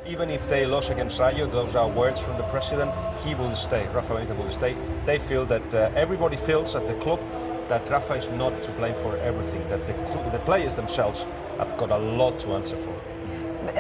even if they lose against Rayo, those are words from the president, he will stay, Rafa Benitez will stay. They feel that everybody feels at the club that Rafa is not to blame for everything, that the players themselves have got a lot to answer for.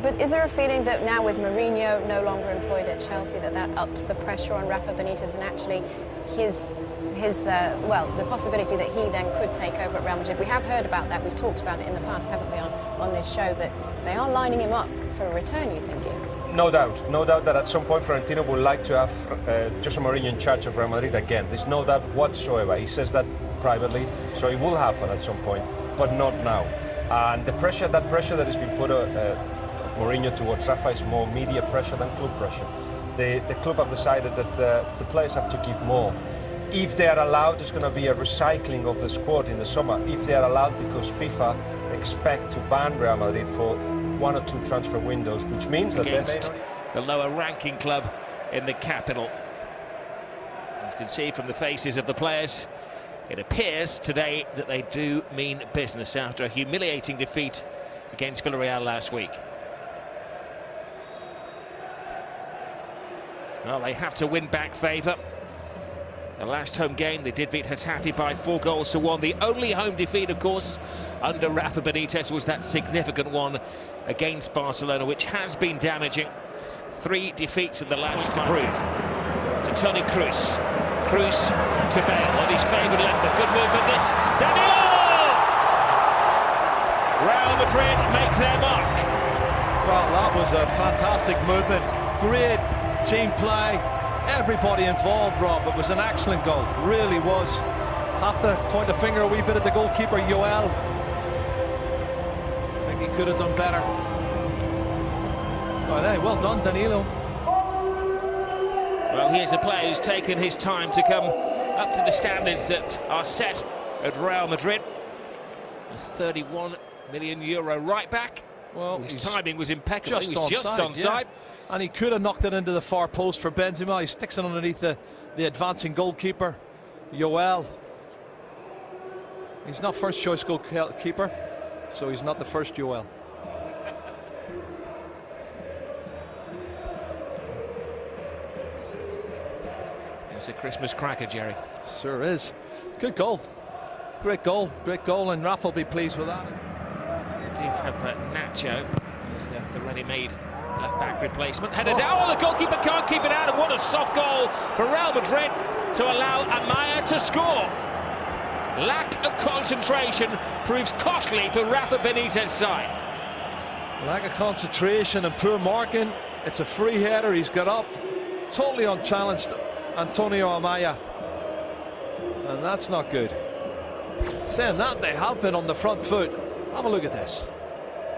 But is there a feeling that now with Mourinho no longer employed at Chelsea that ups the pressure on Rafa Benitez and actually the possibility that he then could take over at Real Madrid? We have heard about that, we've talked about it in the past, haven't we, on this show, that they are lining him up for a return, you thinking? No doubt that at some point Florentino would like to have Jose Mourinho in charge of Real Madrid again. There's no doubt whatsoever. He says that privately, so it will happen at some point, but not now. And that pressure that has been put Mourinho towards Rafa is more media pressure than club pressure. The club have decided that the players have to give more. If they are allowed, there's going to be a recycling of the squad in the summer. If they are allowed, because FIFA expect to ban Real Madrid for 1 or 2 transfer windows, which means that against the lower ranking club in the capital. You can see from the faces of the players, it appears today that they do mean business after a humiliating defeat against Villarreal last week. Well, they have to win back favour. The last home game, they did beat Getafe by 4-1. The only home defeat, of course, under Rafa Benitez was that significant one against Barcelona, which has been damaging. 3 defeats in the last 5. To Toni Kroos. Kroos to Bale on his favoured left foot. Good movement, this. Danilo! Real Madrid make their mark. Well, that was a fantastic movement. Great team play. Everybody involved, Rob. It was an excellent goal, really was. Have to point the finger a wee bit at the goalkeeper, Joel. I think he could have done better. But hey, well done, Danilo. Well, here's a player who's taken his time to come up to the standards that are set at Real Madrid. A 31 million euro right back. Well, his timing was impeccable. He was just onside. Yeah. And he could have knocked it into the far post for Benzema. He sticks it underneath the advancing goalkeeper, Joel. He's not first choice goalkeeper, so he's not the first Joel. It's a Christmas cracker, Jerry. Sure is. Good goal. Great goal, and Rafa will be pleased with that. They do have Nacho as the ready-made left-back replacement. Headed down, the goalkeeper can't keep it out, and what a soft goal for Real Madrid to allow Amaya to score. Lack of concentration proves costly for Rafa Benitez's side. Lack of concentration and poor marking. It's a free header, he's got up, totally unchallenged, Antonio Amaya. And that's not good. Saying that, they have been on the front foot. Have a look at this.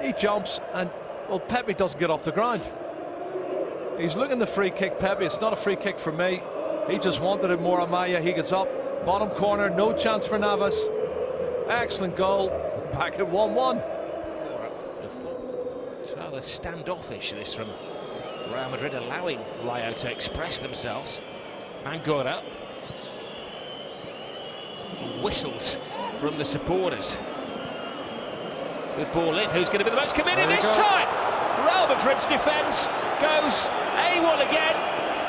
He jumps and, well, Pepe doesn't get off the ground. He's looking the free kick, Pepe. It's not a free kick for me. He just wanted it more. Amaya, he gets up. Bottom corner, no chance for Navas. Excellent goal. Back at 1-1. It's rather standoffish, this, from Real Madrid, allowing Rayo to express themselves. Angora. Whistles from the supporters. Good ball in. Who's going to be the most committed this time? Real Madrid's defence goes AWOL again.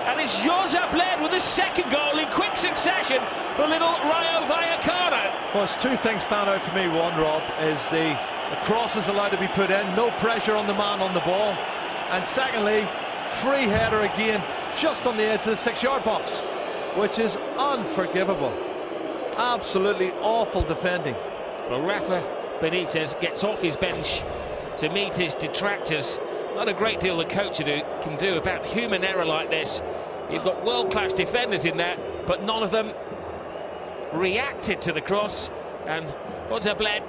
And it's Josep Led with the second goal in quick succession for little Rayo Vallecano. Well, it's 2 things stand out for me. One, Rob, is the cross is allowed to be put in. No pressure on the man on the ball. And secondly, free header again, just on the edge of the 6-yard box, which is unforgivable. Absolutely awful defending. Well, Rafa Benitez gets off his bench to meet his detractors. Not a great deal the coach can do about human error like this. You've got world-class defenders in there, but none of them reacted to the cross. And Josep Led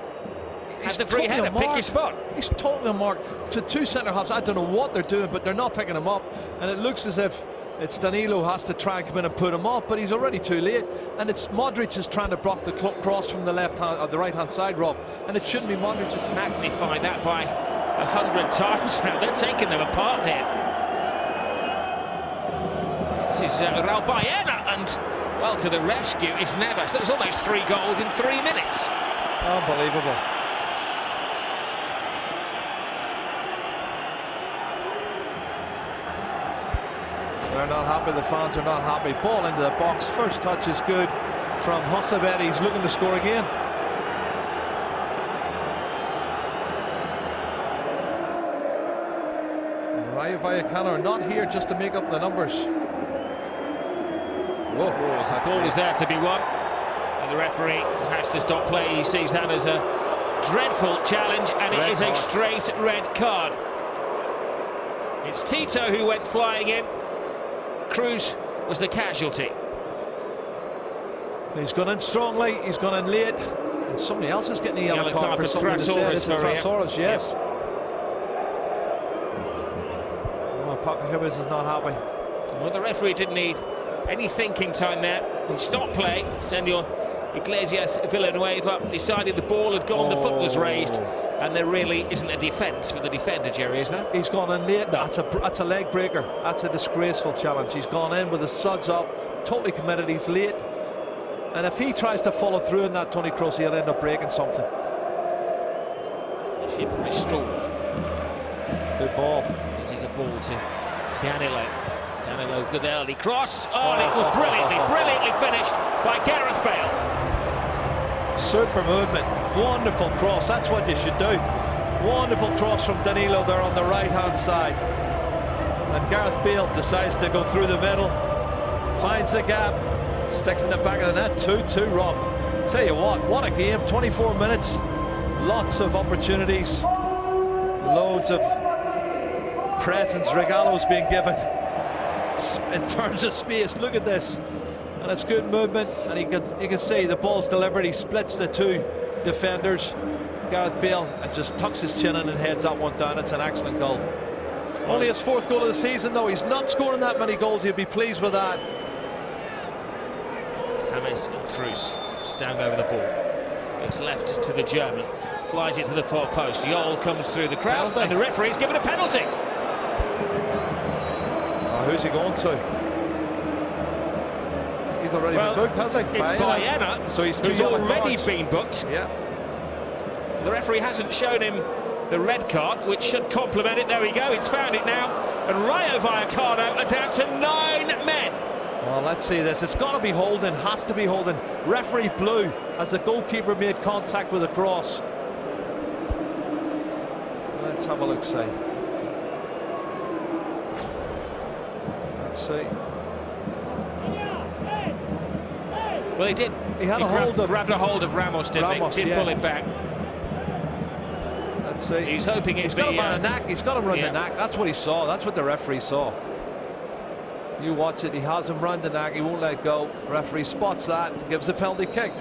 had the free header, pick your spot. He's totally unmarked. To 2 centre-halves, I don't know what they're doing, but they're not picking him up. And it looks as if it's Danilo has to try and come in and put him off, but he's already too late. And it's Modric is trying to block the cross from the left hand or the right hand side, Rob. And it shouldn't be Modric. Magnify that by 100 times now. They're taking them apart here. This is Raul Baena, and well, to the rescue is Navas. That was almost 3 goals in 3 minutes. Unbelievable. They're not happy, the fans are not happy. Ball into the box, first touch is good from Josebet. He's looking to score again. Rayo Vallecano are not here just to make up the numbers. Whoa, the ball was there to be won, and the referee has to stop play. He sees that as a dreadful challenge, and it is a straight red card. It's Tito who went flying in. Cruz was the casualty. He's gone in strongly, he's gone in late, and somebody else is getting a yellow card for something to say. It's Trasoras, yes. Well, Paco Gomez is not happy. Well, the referee didn't need any thinking time there. He stopped play. Senor Iglesias Villanueva decided the ball had gone, the foot was raised, and there really isn't a defence for the defender, Jerry, is there? He's gone in late. That's a leg breaker. That's a disgraceful challenge. He's gone in with his suds up, totally committed. He's late, and if he tries to follow through in that, Tony Kroos, he'll end up breaking something. Ship restored. Good ball. It's a good ball to Danilo. Danilo, good early cross. Oh, and it was brilliantly finished by Gareth Bale. Super movement, wonderful cross. That's what you should do. Wonderful cross from Danilo there on the right-hand side. And Gareth Bale decides to go through the middle, finds the gap, sticks in the back of the net. 2-2, Rob. Tell you what a game. 24 minutes, lots of opportunities, loads of presents, regalos being given. In terms of space, look at this, and it's good movement, and you can see the ball's delivered. He splits the two defenders, Gareth Bale, and just tucks his chin in and heads that one down. It's an excellent goal. Only his 4th goal of the season, though. He's not scoring that many goals. He'll be pleased with that. James and Cruz stand over the ball. It's left to the German, flies it to the far post. Yol comes through the crowd, penalty. And the referee's given a penalty. Who's he going to? He's already been booked, has he? It's Baena, so he's already been booked. Yeah. The referee hasn't shown him the red card, which should complement it. There we go, it's found it now. And Rayo Vallecano are down to 9 men. Well, let's see this. It's got to be holding, has to be holding. Referee blew as the goalkeeper made contact with the cross. Let's have a look, see. See. Well, he did. He had grabbed a hold of Ramos, didn't he? Did pull it back. Let's see. He's hoping he's got him on the neck. He's got him round the neck. That's what he saw. That's what the referee saw. You watch it. He has him round the neck. He won't let go. Referee spots that and gives the penalty kick.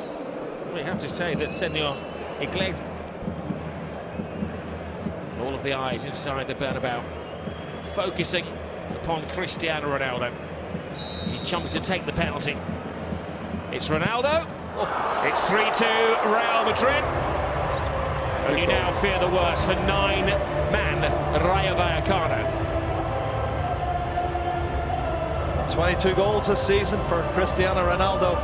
We have to say that Senor Iglesias. All of the eyes inside the Bernabeu focusing upon Cristiano Ronaldo. He's jumping to take the penalty. It's Ronaldo. It's 3-2 Real Madrid. And you now fear the worst for 9-man Rayo Vallecano. 22 goals this season for Cristiano Ronaldo.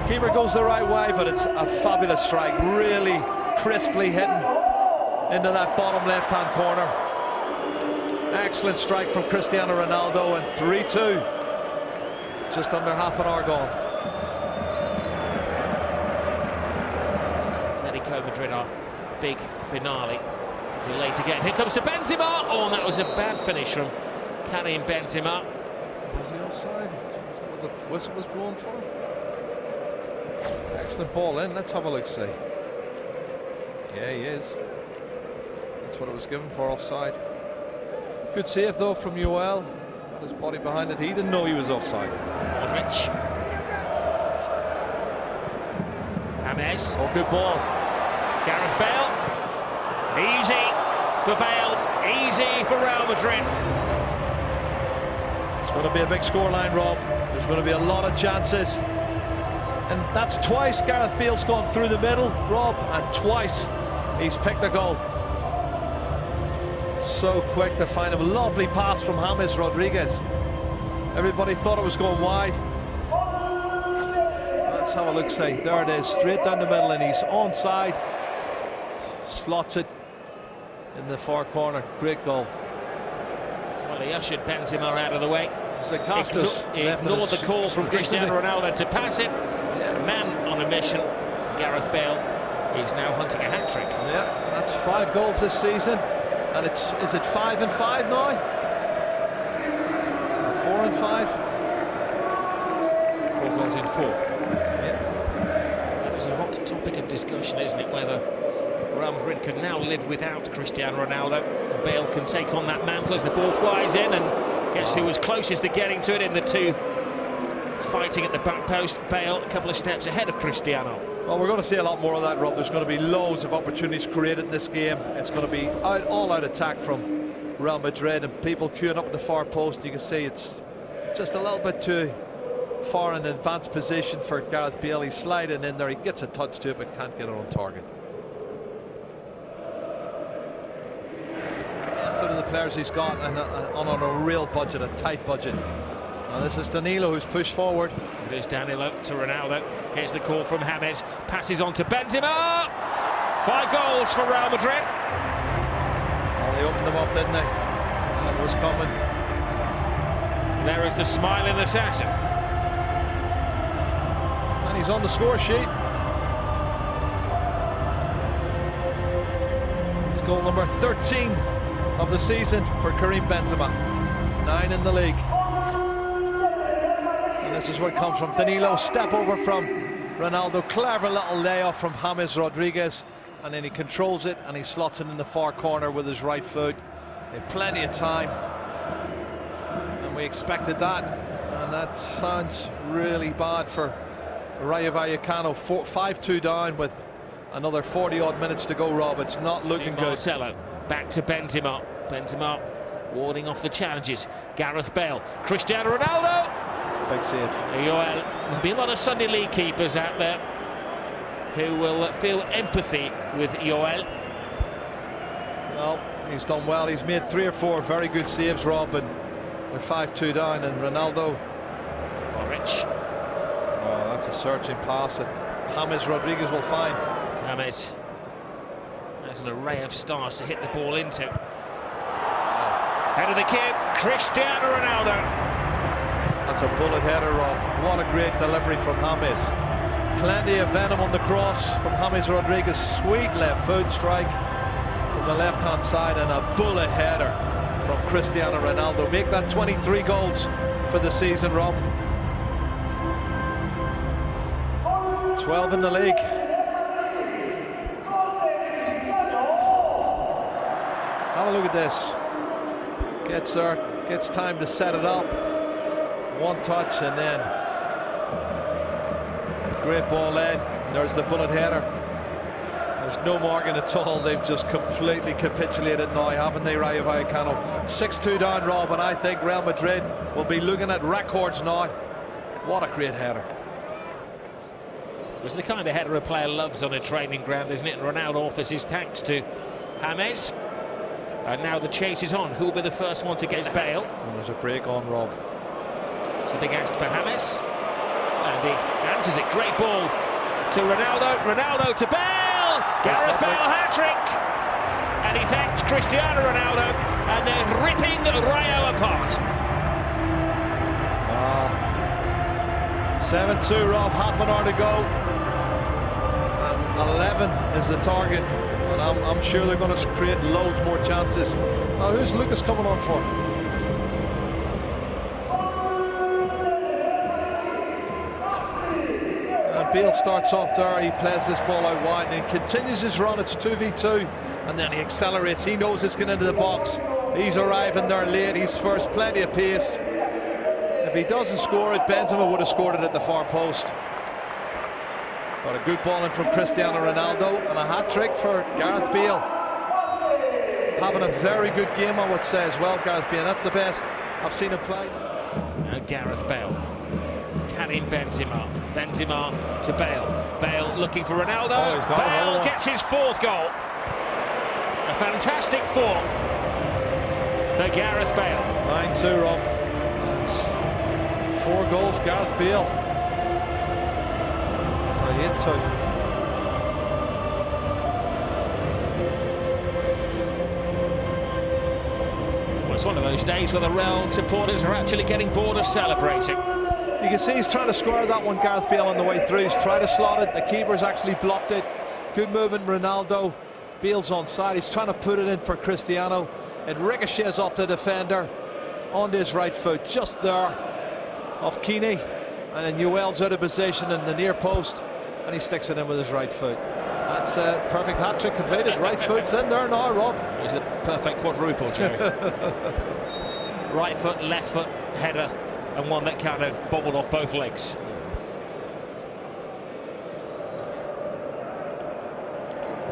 Keeper goes the right way, but it's a fabulous strike, really crisply hitting into that bottom left-hand corner. Excellent strike from Cristiano Ronaldo, and 3-2. Just under half an hour gone. Atletico Madrid, our big finale. It's late again. Here comes to Benzema. Oh, and that was a bad finish from Karim Benzema. Was he offside? Was that what the whistle was blown for? Excellent ball in. Let's have a look, see. Yeah, he is. That's what it was given for, offside. Good save though from Joel. Got his body behind it. He didn't know he was offside. Modric. James. Oh, good ball. Gareth Bale. Easy for Bale. Easy for Real Madrid. It's going to be a big scoreline, Rob. There's going to be a lot of chances. And that's twice Gareth Bale's gone through the middle, Rob, and twice he's picked a goal. So quick to find him. Lovely pass from James Rodriguez. Everybody thought it was going wide. Let's have a look, see. There it is, straight down the middle, and he's onside. slots it in the far corner. Great goal. Well, he ushered Benzema out of the way. Zacastos ignored the call from Cristiano Ronaldo to pass it. A man on a mission. Gareth Bale is now hunting a hat-trick. Yeah, that's 5 goals this season, and is it 5 and 5 now? Or 4 and 5? 4 goals in 4. Yeah. That is a hot topic of discussion, isn't it? Whether Real Madrid can now live without Cristiano Ronaldo. Bale can take on that mantle as the ball flies in, and guess who was closest to getting to it in the two fighting at the back post? Bale a couple of steps ahead of Cristiano. Well, we're going to see a lot more of that, Rob. There's going to be loads of opportunities created in this game. It's going to be all-out attack from Real Madrid, and people queuing up at the far post. You can see it's just a little bit too far in advanced position for Gareth Bale. He's sliding in there. He gets a touch to it, but can't get it on target. Yeah, some of the players he's got on a real budget, a tight budget. Now this is Danilo who's pushed forward. It is Danilo to Ronaldo. Here's the call from James. Passes on to Benzema. 5 goals for Real Madrid. Well, they opened them up, didn't they? And it was coming. There is the smiling assassin. And he's on the score sheet. It's goal number 13 of the season for Karim Benzema. 9 in the league. This is where it comes from. Danilo, step over from Ronaldo. Clever little layoff from James Rodriguez, and then he controls it and he slots it in the far corner with his right foot. He had plenty of time, and we expected that, and that sounds really bad for Rayo Vallecano. 5-2 down with another 40-odd minutes to go, Rob. It's not looking good. Marcelo back to Benzema. Benzema warding off the challenges. Gareth Bale, Cristiano Ronaldo. Big save. Joel. There'll be a lot of Sunday League keepers out there who will feel empathy with Joel. Well, he's done well. He's made 3 or 4 very good saves, Rob, and we're 5-2 down. And Ronaldo. Orich. Oh, that's a searching pass that James Rodriguez will find. James. There's an array of stars to hit the ball into. Head of the kid, Cristiano Ronaldo. That's a bullet header, Rob. What a great delivery from James. Plenty of venom on the cross from James Rodriguez. Sweet left foot strike from the left-hand side, and a bullet header from Cristiano Ronaldo. Make that 23 goals for the season, Rob. 12 in the league. Have a look at this. Gets there, gets time to set it up. One touch, and then great ball in. There's the bullet header. There's no marking at all. They've just completely capitulated now, haven't they, Rayo Vallecano? 6-2 down, Rob, and I think Real Madrid will be looking at records now. What a great header. It's the kind of header a player loves on a training ground, isn't it? And Ronaldo offers his thanks to James. And now the chase is on. Who'll be the first one to get Bale? And there's a break on, Rob. It's a big ask for James, and he answers it. Great ball to Ronaldo. Ronaldo to Bale. Gareth Bale hat-trick, and he thanks Cristiano Ronaldo, and they're ripping Rayo apart. 7-2, Rob. Half an hour to go. 11 is the target, and I'm sure they're going to create loads more chances. Now, who's Lucas coming on for? Bale starts off there, he plays this ball out wide, and he continues his run. It's 2v2, and then he accelerates. He knows it's getting into the box. He's arriving there late. He's first, plenty of pace. If he doesn't score it, Benzema would have scored it at the far post. But a good ball in from Cristiano Ronaldo, and a hat-trick for Gareth Bale. Having a very good game, I would say, as well, Gareth Bale. That's the best I've seen him play. Gareth Bale. Karim Benzema. Benzema to Bale. Bale looking for Ronaldo. Oh, Bale gets his 4th goal. A fantastic 4 for Gareth Bale. 9-2, Rob. That's 4 goals, Gareth Bale. Sorry, 8-2. it's one of those days where the Real supporters are actually getting bored of celebrating. You can see he's trying to square that one, Gareth Bale, on the way through. He's trying to slot it. The keeper's actually blocked it. Good movement, Ronaldo. Bale's onside. He's trying to put it in for Cristiano. It ricochets off the defender onto his right foot, just there off Keane. And then Newell's out of position in the near post, and he sticks it in with his right foot. That's a perfect hat-trick completed. Right foot's in there now, Rob. It's a perfect quadruple, Jerry. Right foot, left foot, header, and one that kind of bobbled off both legs.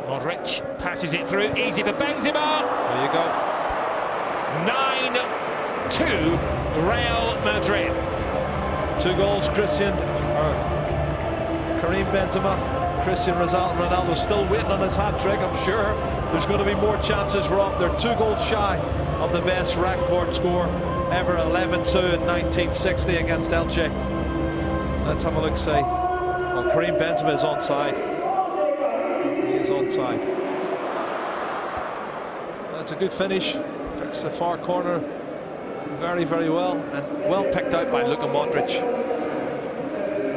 Modric passes it through, easy for Benzema. There you go. 9-2 Real Madrid. 2 goals, Karim Benzema. Cristian Ronaldo still waiting on his hat-trick. I'm sure there's going to be more chances, Rob. They're 2 goals shy of the best record score ever, 11-2 in 1960 against Elche. Let's have a look, see. Well, Karim Benzema is onside. He is onside. That's a good finish. Picks the far corner very, very well, and well picked out by Luka Modric.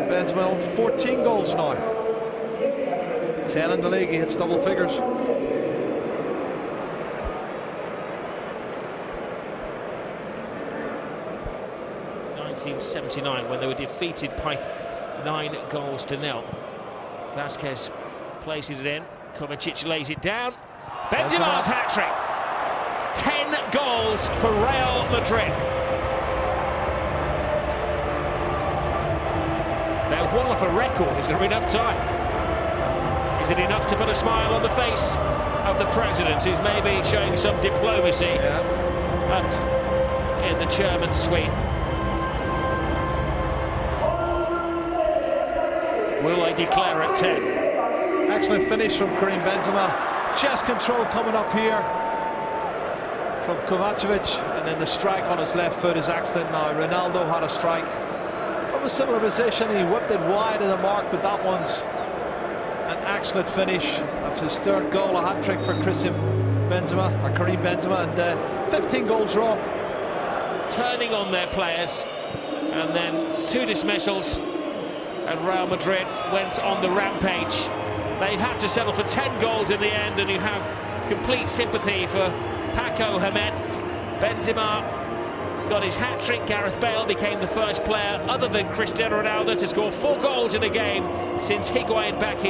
Benzema on 14 goals now. 10 in the league, he hits double figures. (1979) when they were defeated by 9-0. Vasquez places it in, Kovacic lays it down. Benzema's hat-trick. 10 goals for Real Madrid. They're one off a record. Is there enough time? Is it enough to put a smile on the face of the president, who's maybe showing some diplomacy up in the German suite? Will they declare at 10? Excellent finish from Karim Benzema. Chest control coming up here from Kovacic, and then the strike on his left foot is excellent now. Ronaldo had a strike from a similar position. He whipped it wide of the mark, but that one's an excellent finish. That's his 3rd goal, a hat-trick for Karim Benzema, and 15 goals, Rob. Turning on their players, and then 2 dismissals, and Real Madrid went on the rampage. They've had to settle for 10 goals in the end, and you have complete sympathy for Paco Gémez. Benzema got his hat-trick. Gareth Bale became the first player other than Cristiano Ronaldo to score 4 goals in a game since Higuain back in